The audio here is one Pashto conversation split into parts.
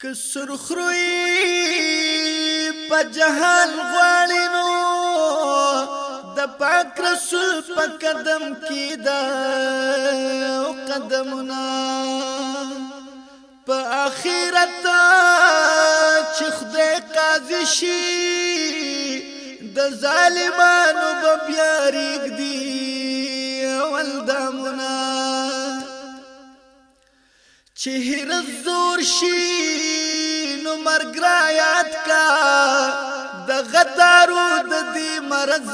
که سرخروی په جهان غواړي نو د پاک رسول په قدم کې دا قدمونه په آخرت چې خدای قاضي شي د ظالمانو به بیا ریږدي اول دامونه چې هر زور شي نو مرګ را یاد کا د غدارو د دې مرز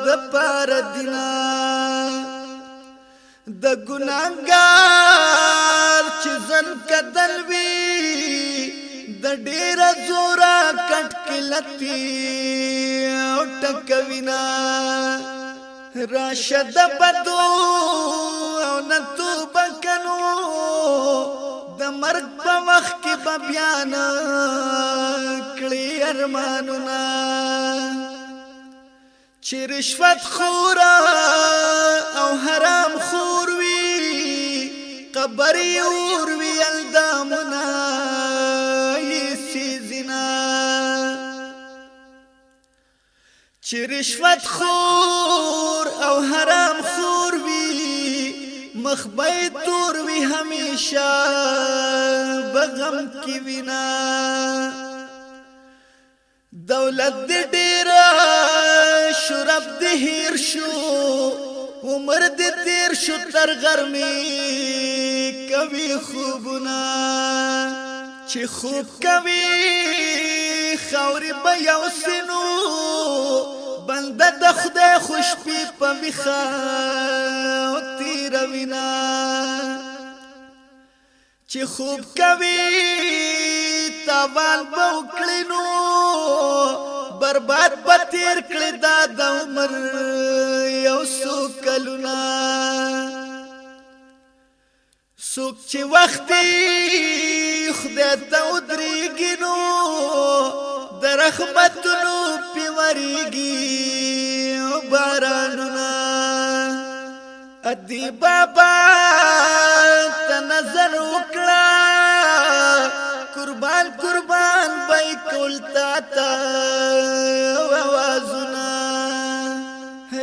د پار دینا د ګناګار چې زن کدل وی د ډیر زورا کټ کلتی او ټکوینا راشد بدو او نتو بکنو د مرګ په وخت کې به بیان کړي ارمانونه چې رشوت خور او حرام خور وي قبر اور وي الدامونه یې زنا چې رشوت خور او حرام خور وي مخبی تور وی همیشه بغم کی وینا دولت دی ډیر شرب دی هیر شو عمر دی تیر شو تر غرمی کوي خوبنا چې خوب کوي خوري به یو سینو بنده د خدای خوش پی په ویخه روینا چې خوب کوي تاوان بوکلینو برباد بتیر کړی دا د عمر یو سو کلونا سوک چې وختي خدای ته ودرېږي نو د رحمتونو پی وریږي بارانونه ادی بابا ته نظر وکړه قربان قربان بای کول تا وازونه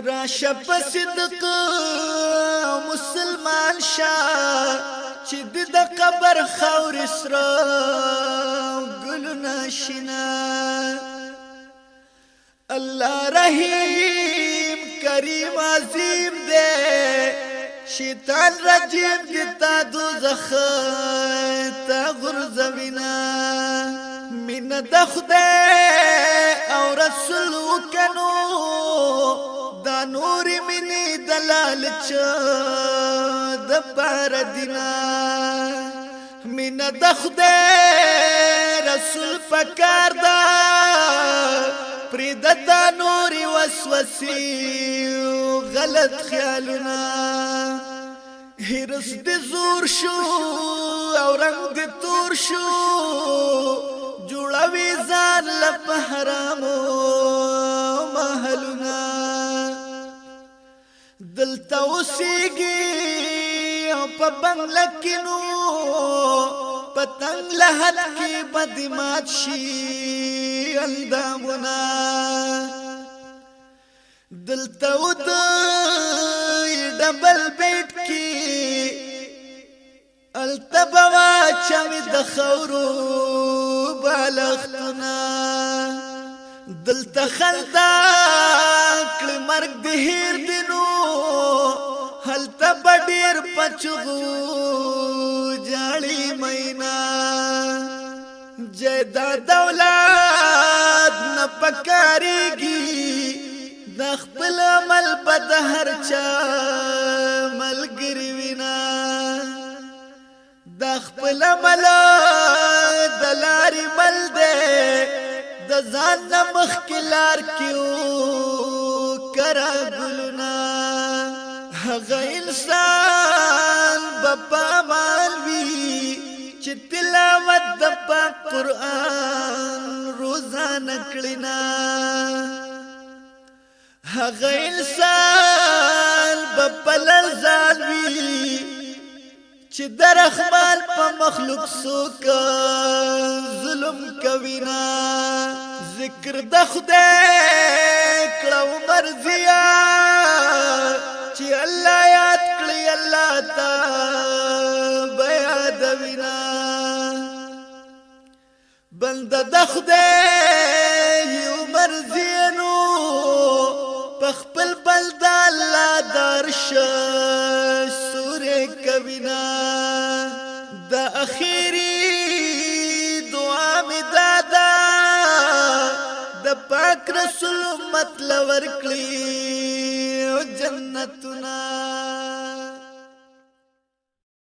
راشه په صدق مسلمان شاه چې د قبر خاور سره ګلونه شینا الله رحیم کریم عظیم دے شیطان رجیم دیتا دوزخ تا غرزوینا من دخده او رسول کنو دا نور منی دلال چا د پار دینا من دخده رسول پکار دا پریدتا نوری وسوسی غلط خیالنا هرس دی زور شو او رنگ دی تور شو جوڑاوی زان لپ حرامو محلنا دلتا اسیگی او پا بنگلکنو پتنگ لحد کی بدمات شی اندامنا دلتا ودای ڈبل بیٹ کی التبوا چاوی دخورو بالختنا دلتا خلدا کلی مرگ دهیر دینو حلتا بدیر پچغو جاڑی مینا جیدہ دولاد نپکاریگی د خپل عمل بد هر چا ملګری وینا د خپل عمل د لارې مل ده د ځان مخ کلار کیو کرا ګلنا هغه انسان بپا مالوي چې تلاوت د پاک قرآن روزانه کړینا هغه انسان بپلل زالوي چې در رحمان په مخلوق سوکا ظلم کوینا ذکر د خدای کړه مرضیا چې الله یاد کړی الله تا بیا د وینا بنده د خدای مرضینو پخپل بلد الله درش سورې کوینا د اخیری دعا می دادا د پاک رسول مطلب ورکړي جنتنا